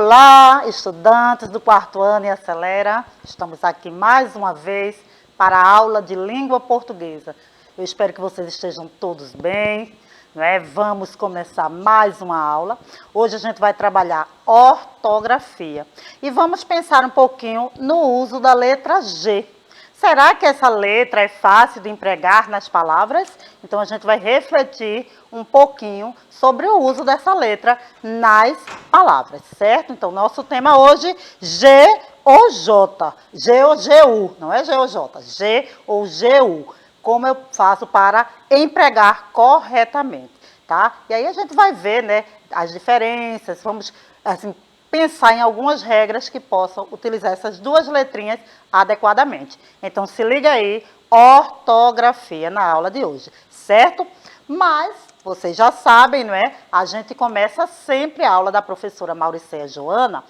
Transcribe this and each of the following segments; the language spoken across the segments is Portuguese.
Olá, estudantes do quarto ano e Acelera. Estamos aqui mais uma vez para a aula de língua portuguesa. Eu espero que vocês estejam todos bem, né? Vamos começar mais uma aula. Hoje a gente vai trabalhar ortografia e vamos pensar um pouquinho no uso da letra G. Será que essa letra é fácil de empregar nas palavras? Então a gente vai refletir um pouquinho sobre o uso dessa letra nas palavras, certo? Então nosso tema hoje, G ou J. G ou GU, não é G ou J, G ou GU. Como eu faço para empregar corretamente, tá? E aí a gente vai ver, né, as diferenças, vamos, assim, pensar em algumas regras que possam utilizar essas duas letrinhas adequadamente. Então, se liga aí, ortografia na aula de hoje, certo? Mas, vocês já sabem, não é? A gente começa sempre a aula da professora Mauricéia Joana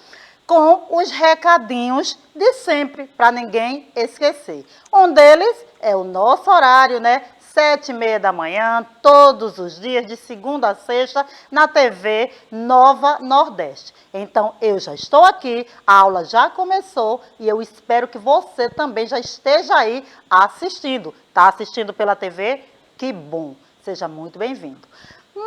com os recadinhos de sempre, para ninguém esquecer. Um deles é o nosso horário, né? 7h30 da manhã, todos os dias, de segunda a sexta, na TV Nova Nordeste. Então, eu já estou aqui, a aula já começou e eu espero que você também já esteja aí assistindo. Está assistindo pela TV? Que bom! Seja muito bem-vindo.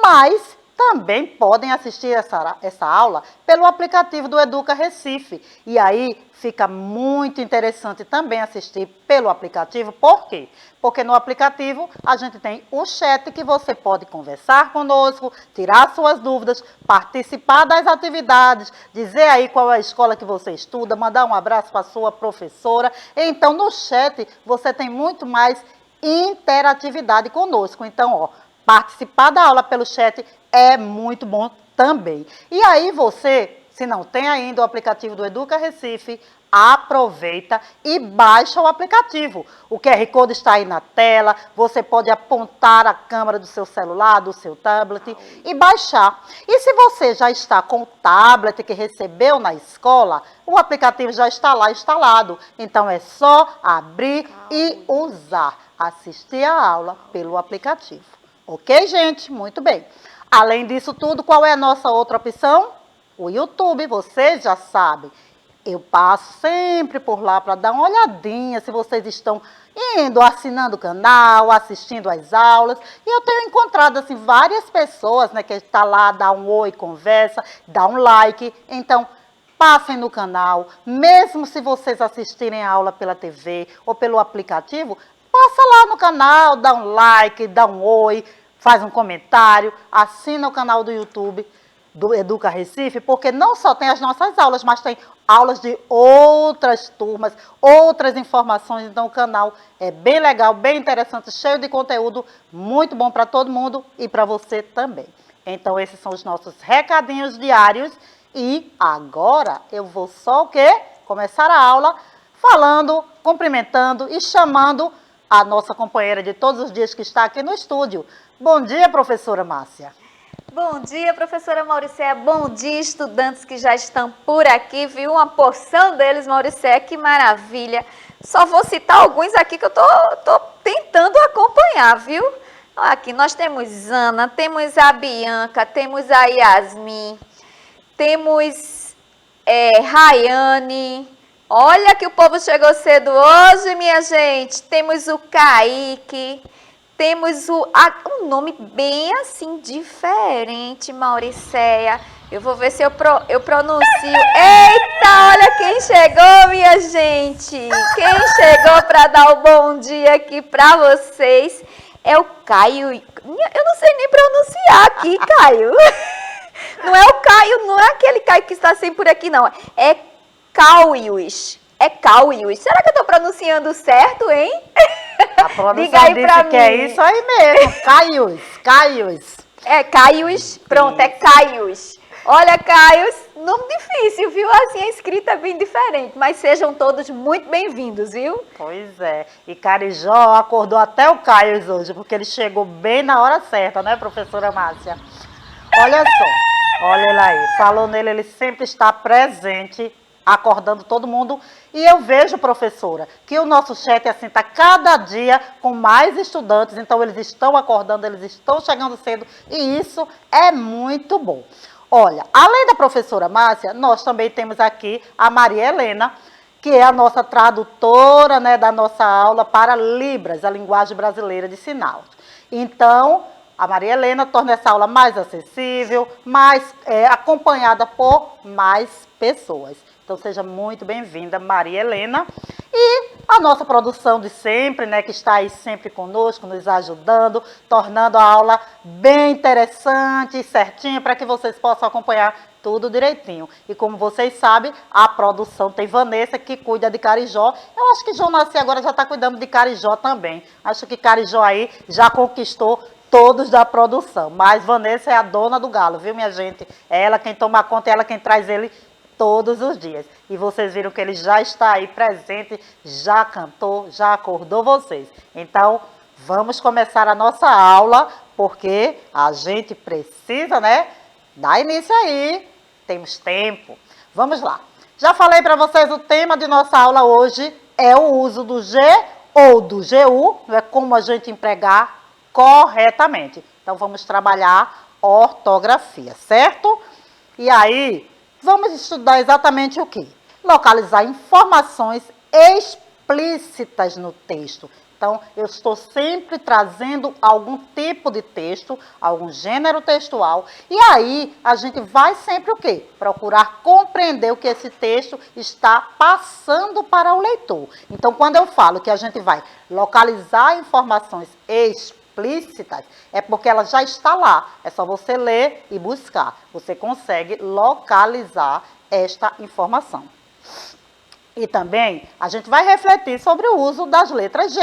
Mas também podem assistir essa aula pelo aplicativo do Educa Recife. E aí fica muito interessante também assistir pelo aplicativo. Por quê? Porque no aplicativo a gente tem o chat que você pode conversar conosco, tirar suas dúvidas, participar das atividades, dizer aí qual é a escola que você estuda, mandar um abraço para a sua professora. Então no chat você tem muito mais interatividade conosco. Então, ó, participar da aula pelo chat é muito bom também. E aí você, se não tem ainda o aplicativo do Educa Recife, aproveita e baixa o aplicativo. O QR Code está aí na tela, você pode apontar a câmera do seu celular, do seu tablet e baixar. E se você já está com o tablet que recebeu na escola, o aplicativo já está lá instalado. Então é só abrir e usar, assistir a aula pelo aplicativo. Ok, gente? Muito bem. Além disso tudo, qual é a nossa outra opção? O YouTube, vocês já sabem. Eu passo sempre por lá para dar uma olhadinha se vocês estão indo, assinando o canal, assistindo às aulas. E eu tenho encontrado assim, várias pessoas, né, que estão lá, dá um oi, conversa, dá um like. Então, passem no canal. Mesmo se vocês assistirem a aula pela TV ou pelo aplicativo, passa lá no canal, dá um like, dá um oi, faz um comentário, assina o canal do YouTube do Educa Recife, porque não só tem as nossas aulas, mas tem aulas de outras turmas, outras informações. Então o canal é bem legal, bem interessante, cheio de conteúdo, muito bom para todo mundo e para você também. Então esses são os nossos recadinhos diários e agora eu vou só o quê? Começar a aula falando, cumprimentando e chamando a nossa companheira de todos os dias que está aqui no estúdio. Bom dia, professora Márcia. Bom dia, professora Mauricéia. Bom dia, estudantes que já estão por aqui, viu? Uma porção deles, Mauricéia, que maravilha. Só vou citar alguns aqui que eu tô tentando acompanhar, viu? Aqui nós temos Ana, temos a Bianca, temos a Yasmin, temos Rayane. Olha que o povo chegou cedo hoje, minha gente. Temos o Kaique. Temos um nome bem assim, diferente, Mauricéia. Eu vou ver se eu pronuncio. Eita, olha quem chegou, minha gente. Quem chegou para dar o bom dia aqui para vocês é o Caio. Eu não sei nem pronunciar aqui, Caio. Não é o Caio, não é aquele Caio que está sempre por aqui, não. É Cauius. É Cauius. Será que eu estou pronunciando certo, hein? A produção Diga aí disse pra que é mim. isso aí mesmo. Caius. É Caius. Pronto, é Caius. Olha, Caius, nome difícil, viu? Assim, a escrita é bem diferente. Mas sejam todos muito bem-vindos, viu? Pois é. E Carijó acordou até o Caius hoje, porque ele chegou bem na hora certa, né, professora Márcia? Olha só. Olha ele aí. Falou nele, ele sempre está presente, acordando todo mundo. E eu vejo, professora, que o nosso chat assim está cada dia com mais estudantes, então eles estão acordando, eles estão chegando cedo e isso é muito bom. Olha, além da professora Márcia, nós também temos aqui a Maria Helena, que é a nossa tradutora, né, da nossa aula para Libras, a linguagem brasileira de sinais. Então, a Maria Helena torna essa aula mais acessível, mais acompanhada por mais pessoas. Então, seja muito bem-vinda, Maria Helena. E a nossa produção de sempre, né, que está aí sempre conosco, nos ajudando, tornando a aula bem interessante e certinha para que vocês possam acompanhar tudo direitinho. E como vocês sabem, a produção tem Vanessa, que cuida de Carijó. Eu acho que João Nasci agora já está cuidando de Carijó também. Acho que Carijó aí já conquistou todos da produção. Mas Vanessa é a dona do galo, viu, minha gente? É ela quem toma conta, é ela quem traz ele todos os dias. E vocês viram que ele já está aí presente, já cantou, já acordou vocês. Então, vamos começar a nossa aula, porque a gente precisa, né, dar início aí. Temos tempo. Vamos lá. Já falei para vocês, o tema de nossa aula hoje é o uso do G ou do GU, é como a gente empregar corretamente. Então, vamos trabalhar ortografia, certo? E aí, vamos estudar exatamente o quê? Localizar informações explícitas no texto. Então, eu estou sempre trazendo algum tipo de texto, algum gênero textual. E aí, a gente vai sempre o quê? Procurar compreender o que esse texto está passando para o leitor. Então, quando eu falo que a gente vai localizar informações explícitas, é porque ela já está lá. É só você ler e buscar. Você consegue localizar esta informação. E também a gente vai refletir sobre o uso das letras G,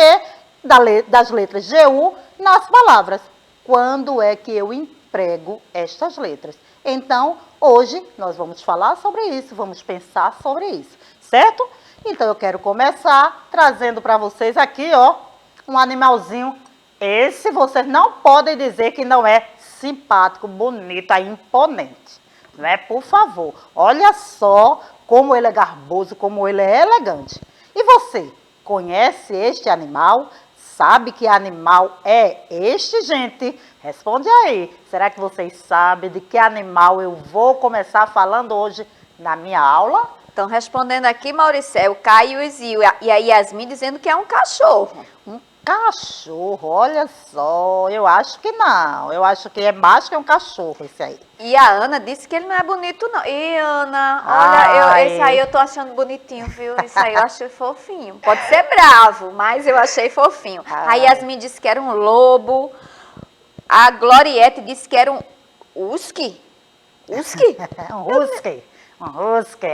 das letras GU nas palavras. Quando é que eu emprego estas letras? Então, hoje nós vamos falar sobre isso, vamos pensar sobre isso, certo? Então, eu quero começar trazendo para vocês aqui, ó, um animalzinho. Esse vocês não podem dizer que não é simpático, bonito, imponente, né? Por favor, olha só como ele é garboso, como ele é elegante. E você, conhece este animal? Sabe que animal é este, gente? Responde aí. Será que vocês sabem de que animal eu vou começar falando hoje na minha aula? Estão respondendo aqui, Mauricé, o Caio e a Yasmin dizendo que é um cachorro. Um cachorro, olha só. Eu acho que não. Eu acho que é mais que um cachorro esse aí. E a Ana disse que ele não é bonito, não. E Ana, olha, esse aí eu tô achando bonitinho, viu? Isso aí eu achei fofinho. Pode ser bravo, mas eu achei fofinho. A Yasmin disse que era um lobo. A Gloriette disse que era um husky. Husky? Um husky. Um husky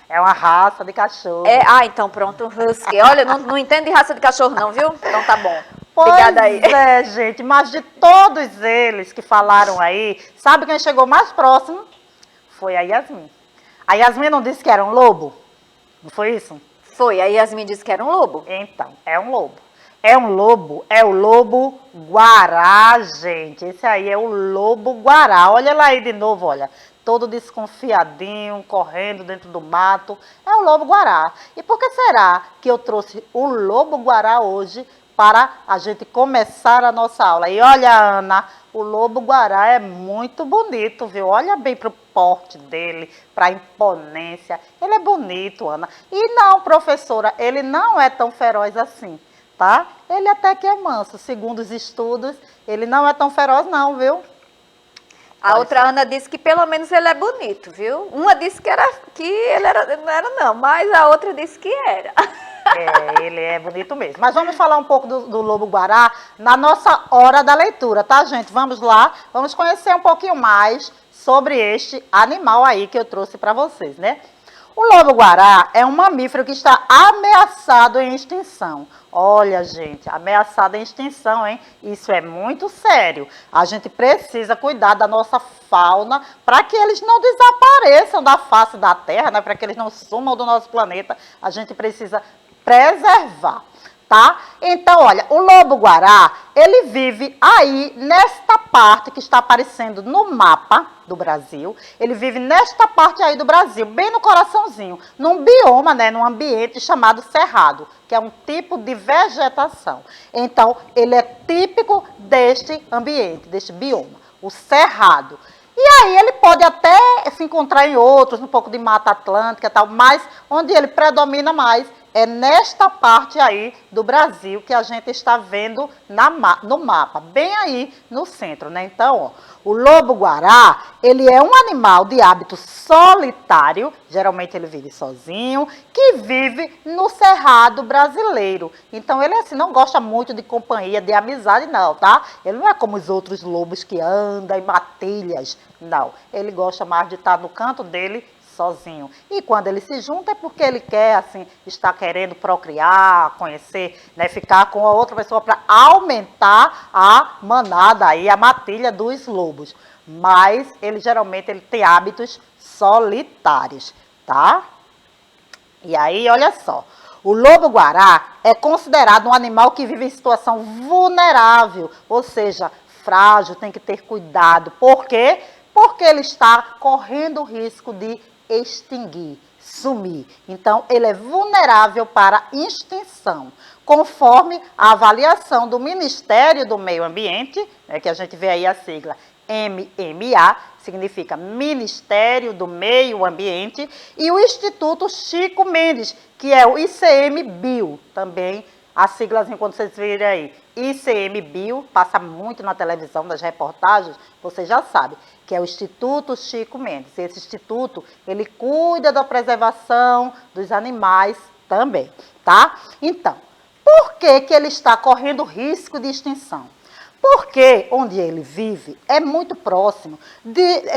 é uma raça de cachorro. Então pronto, um husky. Olha, não entendo de raça de cachorro não, viu? Então tá bom. Pois obrigada aí. É, gente, mas de todos eles que falaram aí, sabe quem chegou mais próximo? Foi a Yasmin. A Yasmin não disse que era um lobo? Não foi isso? Foi, a Yasmin disse que era um lobo. Então, é um lobo. É um lobo, é o lobo guará, gente. Esse aí é o lobo guará. Olha lá aí de novo, olha. Todo desconfiadinho, correndo dentro do mato. É o lobo-guará. E por que será que eu trouxe o lobo-guará hoje para a gente começar a nossa aula? E olha, Ana, o lobo-guará é muito bonito, viu? Olha bem para o porte dele, para a imponência. Ele é bonito, Ana. E não, professora, ele não é tão feroz assim, tá? Ele até que é manso. Segundo os estudos, ele não é tão feroz não, viu? A outra Ana disse que pelo menos ele é bonito, viu? Uma disse que ele não era não, mas a outra disse que era. Ele é bonito mesmo. Mas vamos falar um pouco do lobo-guará na nossa hora da leitura, tá, gente? Vamos lá, vamos conhecer um pouquinho mais sobre este animal aí que eu trouxe para vocês, né? O lobo-guará é um mamífero que está ameaçado em extinção. Olha, gente, ameaçado em extinção, hein? Isso é muito sério. A gente precisa cuidar da nossa fauna para que eles não desapareçam da face da Terra, né? Para que eles não sumam do nosso planeta. A gente precisa preservar, tá? Então, olha, o lobo-guará, ele vive aí nesta parte que está aparecendo no mapa do Brasil. Ele vive nesta parte aí do Brasil, bem no coraçãozinho, num bioma, né, num ambiente chamado cerrado, que é um tipo de vegetação. Então, ele é típico deste ambiente, deste bioma, o cerrado. E aí ele pode até se encontrar em outros, um pouco de Mata Atlântica e tal, mas onde ele predomina mais é nesta parte aí do Brasil que a gente está vendo no mapa, bem aí no centro, né? Então, ó, o lobo-guará, ele é um animal de hábito solitário, geralmente ele vive sozinho, que vive no cerrado brasileiro. Então, ele assim, não gosta muito de companhia, de amizade, não, tá? Ele não é como os outros lobos que andam em matilhas, não. Ele gosta mais de estar no canto dele, sozinho. E quando ele se junta é porque ele quer, assim, está querendo procriar, conhecer, né, ficar com a outra pessoa para aumentar a manada aí, a matilha dos lobos. Mas ele geralmente ele tem hábitos solitários, tá? E aí, olha só. O lobo-guará é considerado um animal que vive em situação vulnerável, ou seja, frágil, tem que ter cuidado. Por quê? Porque ele está correndo o risco de extinguir, sumir. Então, ele é vulnerável para extinção, conforme a avaliação do Ministério do Meio Ambiente, né, que a gente vê aí a sigla MMA, significa Ministério do Meio Ambiente, e o Instituto Chico Mendes, que é o ICMBio, também a sigla, quando vocês virem aí, ICMBio, passa muito na televisão, nas reportagens, você já sabe, que é o Instituto Chico Mendes. Esse instituto, ele cuida da preservação dos animais também, tá? Então, por que que ele está correndo risco de extinção? Porque onde ele vive é muito próximo,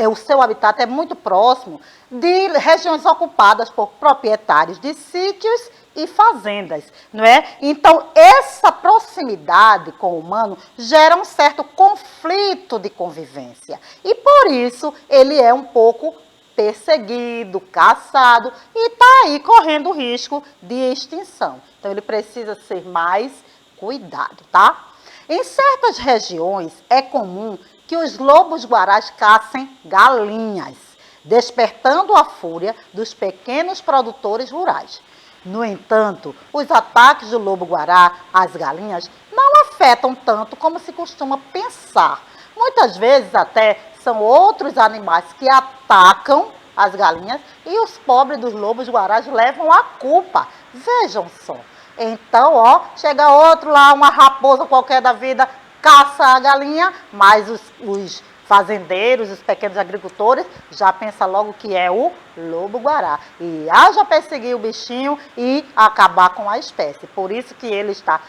o seu habitat é muito próximo de regiões ocupadas por proprietários de sítios e fazendas, não é? Então, essa proximidade com o humano gera um certo conflito de convivência. E por isso, ele é um pouco perseguido, caçado e está aí correndo risco de extinção. Então, ele precisa ser mais cuidado, tá? Em certas regiões, é comum que os lobos-guarás caçem galinhas, despertando a fúria dos pequenos produtores rurais. No entanto, os ataques do lobo-guará às galinhas não afetam tanto como se costuma pensar. Muitas vezes até são outros animais que atacam as galinhas e os pobres dos lobos-guarás levam a culpa. Vejam só. Então, ó, chega outro lá, uma raposa qualquer da vida, caça a galinha, mas os fazendeiros, os pequenos agricultores, já pensa logo que é o lobo-guará. E haja perseguir o bichinho e acabar com a espécie. Por isso que ele está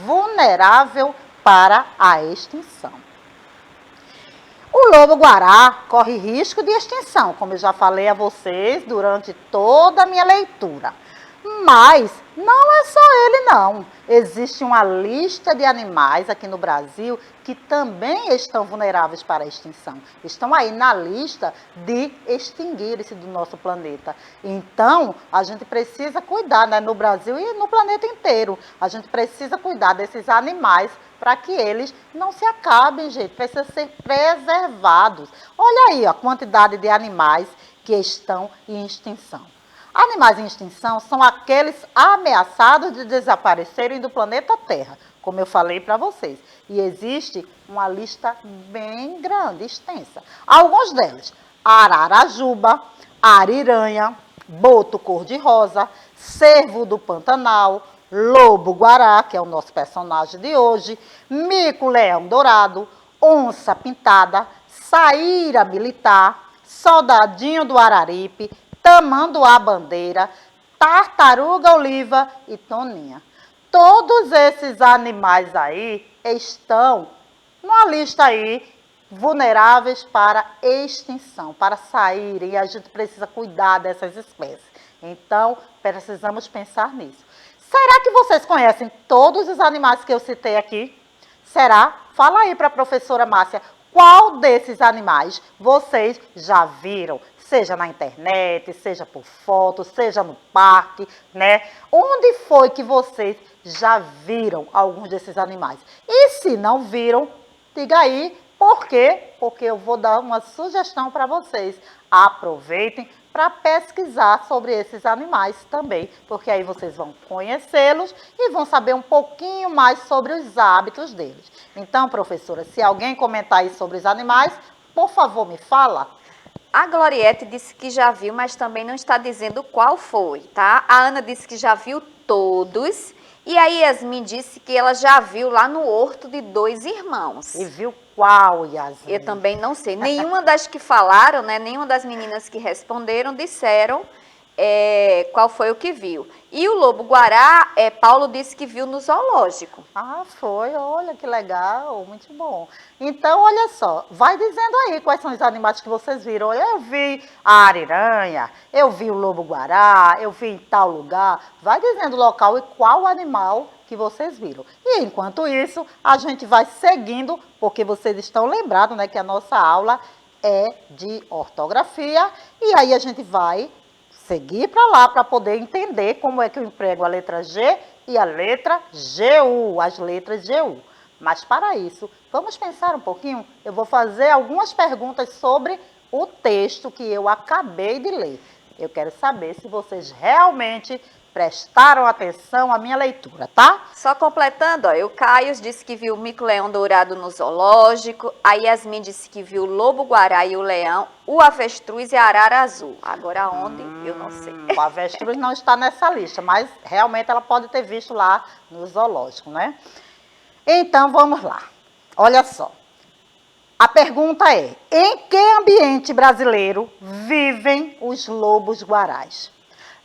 vulnerável para a extinção. O lobo-guará corre risco de extinção, como eu já falei a vocês durante toda a minha leitura. Mas não é só ele, não. Existe uma lista de animais aqui no Brasil que também estão vulneráveis para a extinção. Estão aí na lista de extinguir-se do nosso planeta. Então, a gente precisa cuidar, né, no Brasil e no planeta inteiro. A gente precisa cuidar desses animais para que eles não se acabem, gente. Precisam ser preservados. Olha aí a quantidade de animais que estão em extinção. Animais em extinção são aqueles ameaçados de desaparecerem do planeta Terra, como eu falei para vocês. E existe uma lista bem grande, extensa. Alguns deles: ararajuba, ariranha, boto cor-de-rosa, cervo do Pantanal, lobo-guará, que é o nosso personagem de hoje, mico-leão dourado, onça pintada, saíra militar, soldadinho do Araripe, tamanduá-bandeira, tartaruga-oliva e toninha. Todos esses animais aí estão numa lista aí vulneráveis para extinção, para saírem, e a gente precisa cuidar dessas espécies. Então, precisamos pensar nisso. Será que vocês conhecem todos os animais que eu citei aqui? Será? Fala aí para a professora Márcia, qual desses animais vocês já viram? Seja na internet, seja por foto, seja no parque, né? Onde foi que vocês já viram alguns desses animais? E se não viram, diga aí por quê? Porque eu vou dar uma sugestão para vocês. Aproveitem para pesquisar sobre esses animais também, porque aí vocês vão conhecê-los e vão saber um pouquinho mais sobre os hábitos deles. Então, professora, se alguém comentar aí sobre os animais, Por favor, me fala. A Gloriete disse que já viu, mas também não está dizendo qual foi, tá? A Ana disse que já viu todos. E a Yasmin disse que ela já viu lá no Horto de Dois Irmãos. E viu qual, Yasmin? Eu também não sei. Nenhuma das que falaram, né? Nenhuma das meninas que responderam disseram qual foi o que viu. E o lobo-guará, Paulo disse que viu no zoológico. Ah, foi. Olha que legal. Muito bom. Então, olha só. Vai dizendo aí quais são os animais que vocês viram. Eu vi a ariranha, eu vi o lobo-guará, eu vi em tal lugar. Vai dizendo o local e qual animal que vocês viram. E enquanto isso, a gente vai seguindo, porque vocês estão lembrados, né, que a nossa aula é de ortografia. E aí a gente vai seguir para lá para poder entender como é que eu emprego a letra G e a letra GU, as letras GU. Mas para isso, vamos pensar um pouquinho? Eu vou fazer algumas perguntas sobre o texto que eu acabei de ler. Eu quero saber se vocês realmente prestaram atenção à minha leitura, tá? Só completando, ó, o Caio disse que viu o mico-leão dourado no zoológico, a Yasmin disse que viu o lobo-guará e o leão, o avestruz e a arara azul. Agora onde? Eu não sei. O avestruz não está nessa lista, mas realmente ela pode ter visto lá no zoológico, né? Então, vamos lá. Olha só. A pergunta é: em que ambiente brasileiro vivem os lobos-guarás?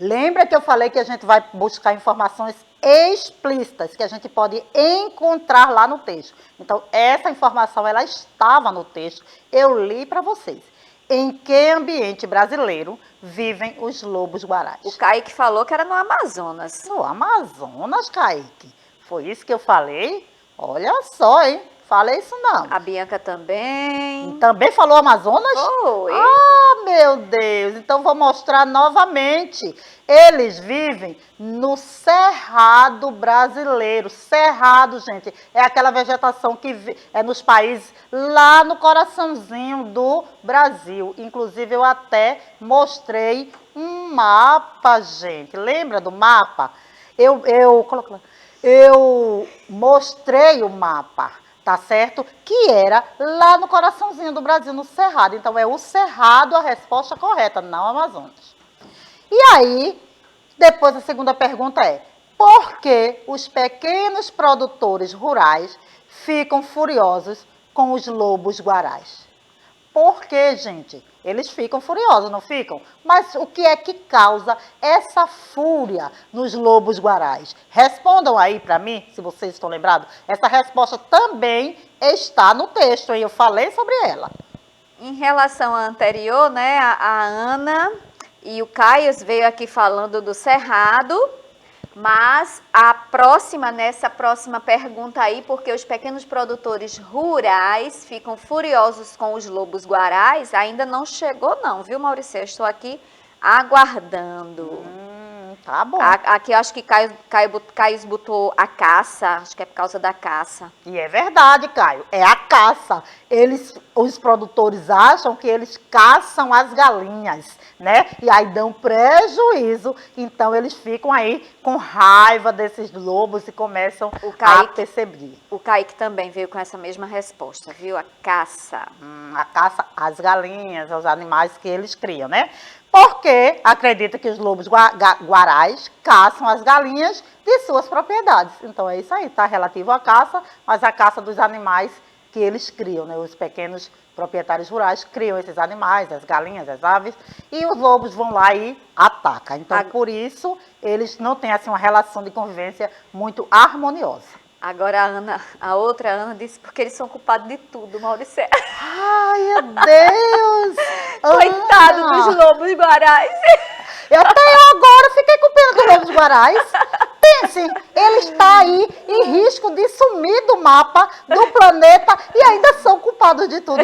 Lembra que eu falei que a gente vai buscar informações explícitas, que a gente pode encontrar lá no texto. Então, essa informação, ela estava no texto, eu li para vocês. Em que ambiente brasileiro vivem os lobos-guarás? O Kaique falou que era no Amazonas. No Amazonas, Kaique. Foi isso que eu falei? Olha só, hein? Falei isso não. A Bianca também. Também falou Amazonas? Foi. Ah, meu Deus. Então, vou mostrar novamente. Eles vivem no Cerrado brasileiro. Cerrado, gente, é aquela vegetação que é nos países lá no coraçãozinho do Brasil. Inclusive, eu até mostrei um mapa, gente. Lembra do mapa? Eu mostrei o mapa. Tá certo? Que era lá no coraçãozinho do Brasil, no Cerrado. Então, é o Cerrado a resposta correta, não Amazonas. E aí, depois a segunda pergunta é: por que os pequenos produtores rurais ficam furiosos com os lobos-guarás? Por que, gente? Eles ficam furiosos, não ficam? Mas o que é que causa essa fúria nos lobos-guarás? Respondam aí para mim, se vocês estão lembrados. Essa resposta também está no texto, e eu falei sobre ela. Em relação à anterior, né, a Ana e o Caio veio aqui falando do Cerrado, mas nessa próxima pergunta aí, porque os pequenos produtores rurais ficam furiosos com os lobos-guarás, ainda não chegou não, viu, Maurício? Eu estou aqui aguardando. Tá bom. Aqui eu acho que Caio botou a caça, acho que é por causa da caça. E é verdade, Caio, é a caça. Os produtores acham que eles caçam as galinhas, né? E aí dão prejuízo, então eles ficam aí com raiva desses lobos e começam a perceber. O Kaique também veio com essa mesma resposta, viu? A caça. A caça às galinhas, aos animais que eles criam, né? Porque acredita que os lobos guarás caçam as galinhas de suas propriedades. Então é isso aí, tá relativo à caça, mas a caça dos animais que eles criam, né? Os pequenos proprietários rurais criam esses animais, as galinhas, as aves, e os lobos vão lá e atacam. Então, por isso, eles não têm assim uma relação de convivência muito harmoniosa. Agora a outra Ana disse porque eles são culpados de tudo, Maurício. Ai, meu Deus! Coitado dos lobos-guarás. Até eu agora fiquei com pena dos lobos-guarás. Pense, ele está aí em risco de sumir do mapa do planeta e ainda são culpados de tudo.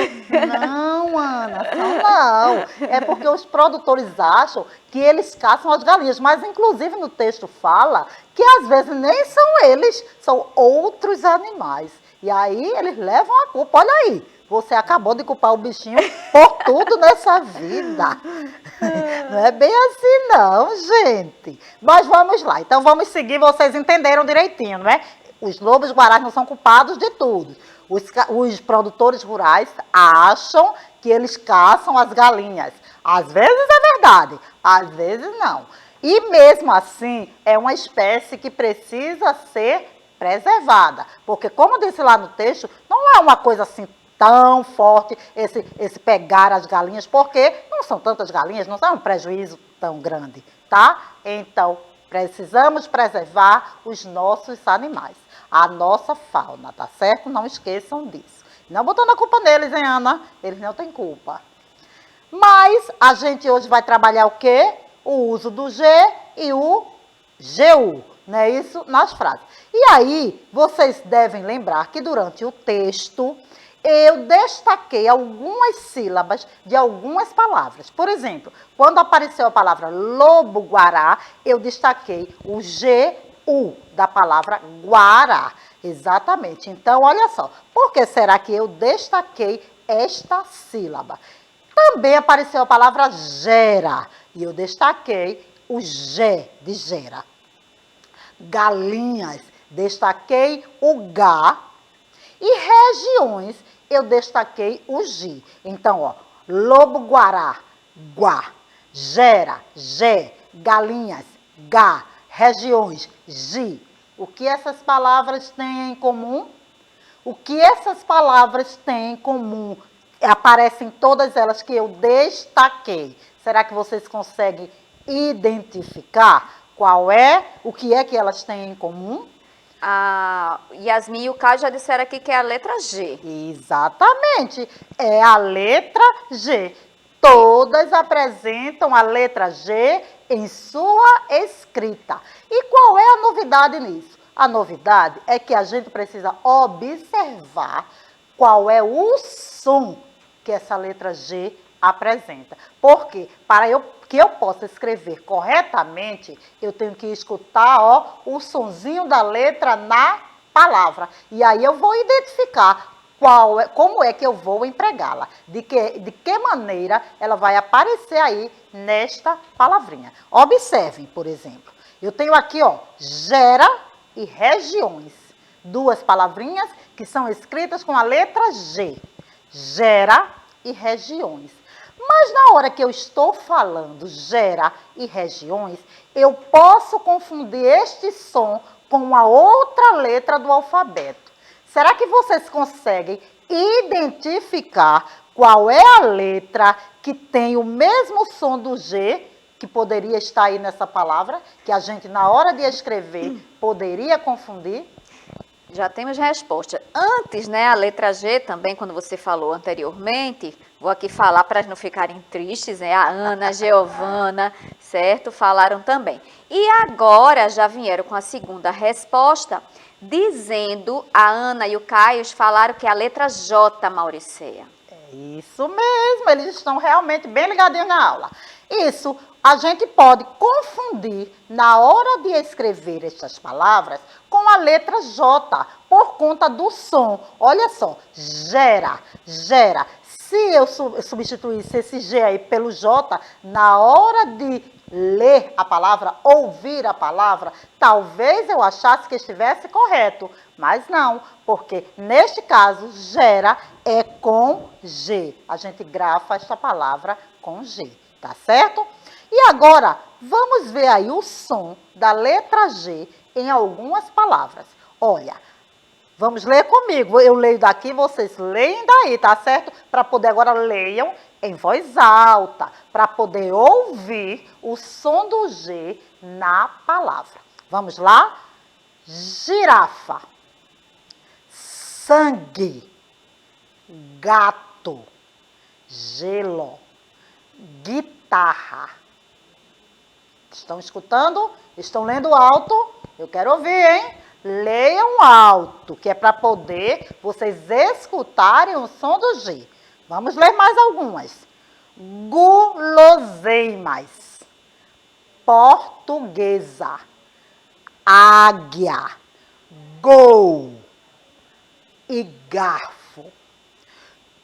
Não, Ana, não. É porque os produtores acham que eles caçam as galinhas, mas inclusive no texto fala que às vezes nem são eles, são outros animais. E aí eles levam a culpa. Olha aí, você acabou de culpar o bichinho por tudo nessa vida. Não é bem assim não, gente. Mas vamos lá. Então vamos seguir, vocês entenderam direitinho, não é? os lobos-guarás não são culpados de tudo. Os produtores rurais acham que eles caçam as galinhas. Às vezes é verdade, às vezes não. E mesmo assim, é uma espécie que precisa ser preservada. Porque, como disse lá no texto, não é uma coisa assim tão forte esse pegar as galinhas, porque não são tantas galinhas, não é um prejuízo tão grande, tá? Então, precisamos preservar os nossos animais, a nossa fauna, tá certo? Não esqueçam disso. Não botando a culpa neles, hein, Ana? Eles não têm culpa. Mas a gente hoje vai trabalhar o quê? O uso do G e o GU, não é isso? Nas frases. E aí, vocês devem lembrar que durante o texto, eu destaquei algumas sílabas de algumas palavras. Por exemplo, quando apareceu a palavra lobo-guará, eu destaquei o GU da palavra guará. Exatamente. Então, olha só, por que será que eu destaquei esta sílaba? Também apareceu a palavra gera, e eu destaquei o G de gera. Galinhas, destaquei o G. E regiões, eu destaquei o G. Então, ó, lobo-guará, guá. Gera, gé. Galinhas, gá. Regiões, gi. O que essas palavras têm em comum? O que essas palavras têm em comum? Aparecem todas elas que eu destaquei. Será que vocês conseguem identificar o que é que elas têm em comum? A Yasmin e o Caio já disseram aqui que é a letra G. Exatamente, é a letra G. Todas apresentam a letra G em sua escrita. E qual é a novidade nisso? A novidade é que a gente precisa observar qual é o som que essa letra G apresenta. Porque que eu possa escrever corretamente, eu tenho que escutar, ó, o sonzinho da letra na palavra. E aí eu vou identificar como é que eu vou empregá-la. De que maneira ela vai aparecer aí nesta palavrinha. Observem, por exemplo. Eu tenho aqui, ó, gera e regiões. Duas palavrinhas que são escritas com a letra G. Gera e regiões. Mas na hora que eu estou falando gera e regiões, eu posso confundir este som com a outra letra do alfabeto. Será que vocês conseguem identificar qual é a letra que tem o mesmo som do G, que poderia estar aí nessa palavra, que a gente na hora de escrever poderia confundir? Já temos resposta. Antes, né, a letra G também, quando você falou anteriormente, vou aqui falar para não ficarem tristes, né? A Ana, a Giovana, certo? Falaram também. E agora já vieram com a segunda resposta, dizendo, a Ana e o Caio falaram que é a letra J, Mauriceia. É isso mesmo, eles estão realmente bem ligadinhos na aula. Isso a gente pode confundir na hora de escrever estas palavras com a letra J, por conta do som. Olha só, gera, gera. Se eu substituísse esse G aí pelo J, na hora de ler a palavra, ouvir a palavra, talvez eu achasse que estivesse correto, mas não, porque neste caso, gera é com G. A gente grafa esta palavra com G, tá certo? E agora, vamos ver aí o som da letra G em algumas palavras. Olha, vamos ler comigo. Eu leio daqui, vocês leem daí, tá certo? Para poder agora leiam em voz alta, para poder ouvir o som do G na palavra. Vamos lá? Girafa, sangue, gato, gelo, guitarra. Estão escutando? Estão lendo alto? Eu quero ouvir, hein? Leiam alto, que é para poder vocês escutarem o som do G. Vamos ler mais algumas. Guloseimas, portuguesa, águia, gol e garfo.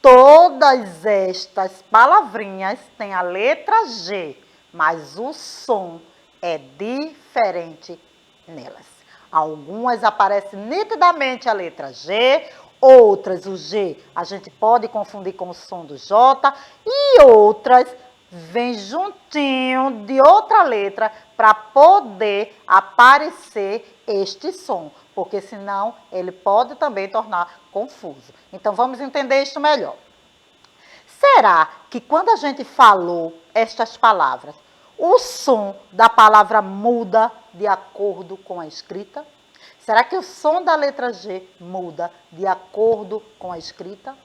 Todas estas palavrinhas têm a letra G, mas o som é diferente nelas. Algumas aparecem nitidamente a letra G, outras o G a gente pode confundir com o som do J e outras vem juntinho de outra letra para poder aparecer este som, porque senão ele pode também tornar confuso. Então vamos entender isso melhor. Será que quando a gente falou estas palavras, o som da palavra muda de acordo com a escrita? Será que o som da letra G muda de acordo com a escrita?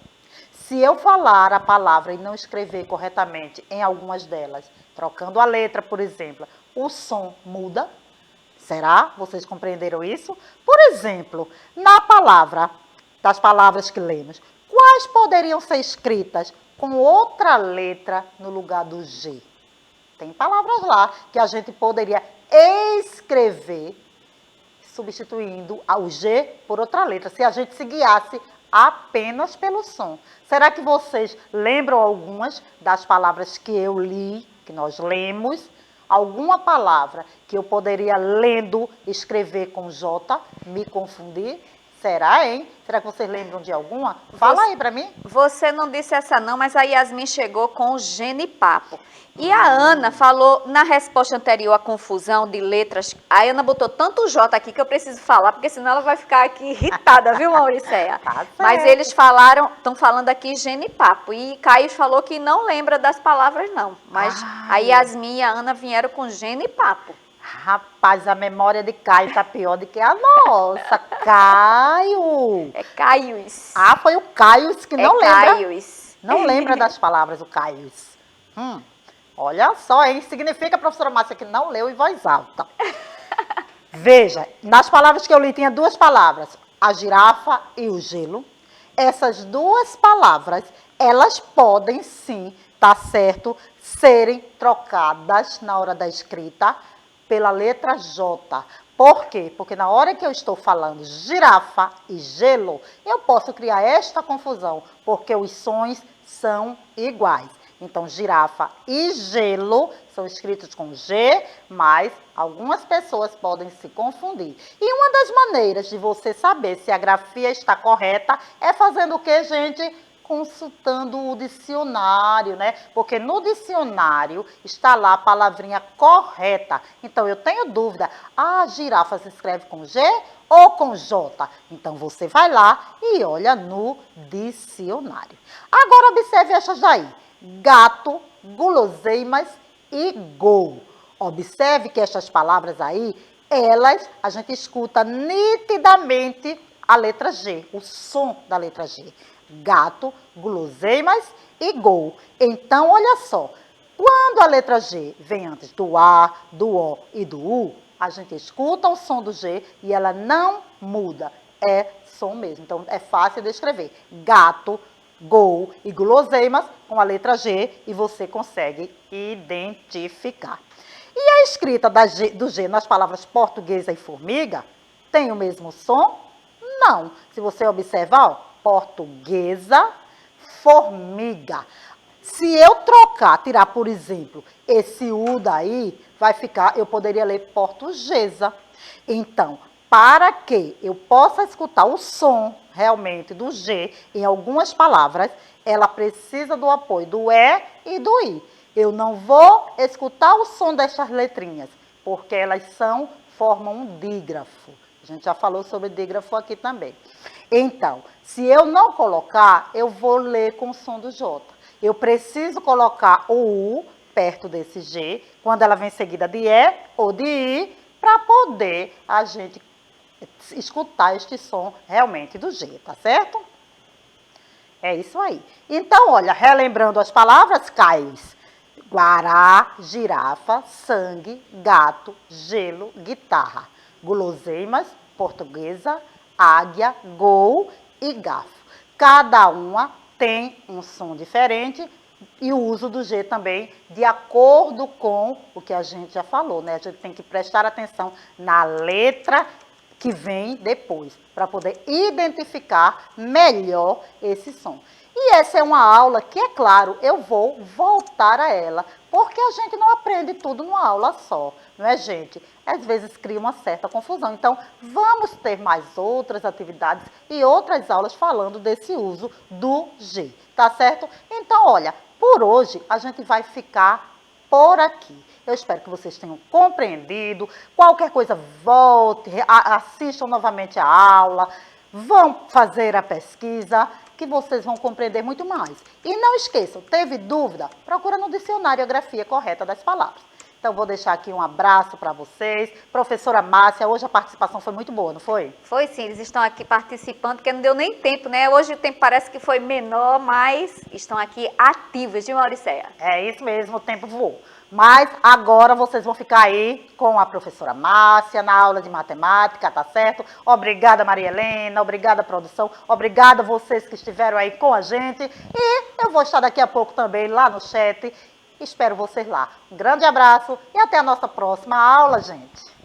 Se eu falar a palavra e não escrever corretamente em algumas delas, trocando a letra, por exemplo, o som muda? Será? Vocês compreenderam isso? Por exemplo, das palavras que lemos, quais poderiam ser escritas com outra letra no lugar do G? Tem palavras lá que a gente poderia escrever substituindo o G por outra letra, se a gente se guiasse apenas pelo som. Será que vocês lembram algumas das palavras que eu li, que nós lemos? Alguma palavra que eu poderia, lendo, escrever com J, me confundir? Será, hein? Será que vocês lembram de alguma? Fala aí pra mim. Você não disse essa não, mas a Yasmin chegou com o genipapo. E a Ana falou na resposta anterior à confusão de letras. A Ana botou tanto J aqui que eu preciso falar, porque senão ela vai ficar aqui irritada, viu, Mauricéia? Tá certo. Mas eles estão falando aqui genipapo. E Caio falou que não lembra das palavras, não. Mas a Yasmin e a Ana vieram com genipapo. Rapaz, a memória de Caio tá pior do que a nossa. Caio! É Caios. Ah, foi o Caio que não lembra. Caios. Não lembra das palavras, o Caio. Olha só, hein? Significa, professora Márcia, que não leu em voz alta. Veja, nas palavras que eu li, tinha duas palavras, a girafa e o gelo. Essas duas palavras, elas podem sim, tá certo, serem trocadas na hora da escrita pela letra J. Por quê? Porque na hora que eu estou falando girafa e gelo, eu posso criar esta confusão, porque os sons são iguais. Então, girafa e gelo são escritos com G, mas algumas pessoas podem se confundir. E uma das maneiras de você saber se a grafia está correta é fazendo o quê, gente? Consultando o dicionário, né? Porque no dicionário está lá a palavrinha correta. Então, eu tenho dúvida, a girafa se escreve com G ou com J? Então, você vai lá e olha no dicionário. Agora, observe essas daí. Gato, guloseimas e gol. Observe que estas palavras aí, a gente escuta nitidamente a letra G, o som da letra G. Gato, guloseimas e gol. Então, olha só, quando a letra G vem antes do A, do O e do U, a gente escuta o som do G e ela não muda, é som mesmo. Então, é fácil de escrever. Gato, gol e guloseimas com a letra G e você consegue identificar. E a escrita do G nas palavras portuguesa e formiga tem o mesmo som? Não. Se você observar, ó, portuguesa, formiga. Se eu tirar, por exemplo, esse U daí, eu poderia ler portuguesa. Então, para que eu possa escutar o som realmente do G em algumas palavras, ela precisa do apoio do E e do I. Eu não vou escutar o som dessas letrinhas, porque elas formam um dígrafo. A gente já falou sobre dígrafo aqui também. Então, se eu não colocar, eu vou ler com o som do J. Eu preciso colocar o U perto desse G, quando ela vem seguida de E ou de I, para poder a gente escutar este som realmente do G, tá certo? É isso aí. Então, olha, relembrando as palavras, cais: guará, girafa, sangue, gato, gelo, guitarra, guloseimas, portuguesa, águia, gol e garfo. Cada uma tem um som diferente e o uso do G também de acordo com o que a gente já falou, né? A gente tem que prestar atenção na letra que vem depois, para poder identificar melhor esse som. E essa é uma aula que, é claro, eu vou voltar a ela Porque a gente não aprende tudo numa aula só, não é, gente? Às vezes cria uma certa confusão. Então, vamos ter mais outras atividades e outras aulas falando desse uso do G, tá certo? Então, olha, por hoje a gente vai ficar por aqui. Eu espero que vocês tenham compreendido. Qualquer coisa, volte, assistam novamente a aula, vão fazer a pesquisa, que vocês vão compreender muito mais. E não esqueçam, teve dúvida? Procura no dicionário a grafia correta das palavras. Então, vou deixar aqui um abraço para vocês. Professora Márcia, hoje a participação foi muito boa, não foi? Foi sim, eles estão aqui participando, porque não deu nem tempo, né? Hoje o tempo parece que foi menor, mas estão aqui ativos, de Mauricéia. É isso mesmo, o tempo voou. Mas agora vocês vão ficar aí com a professora Márcia na aula de matemática, tá certo? Obrigada, Maria Helena, obrigada, produção, obrigada vocês que estiveram aí com a gente. E eu vou estar daqui a pouco também lá no chat. Espero vocês lá. Um grande abraço e até a nossa próxima aula, gente.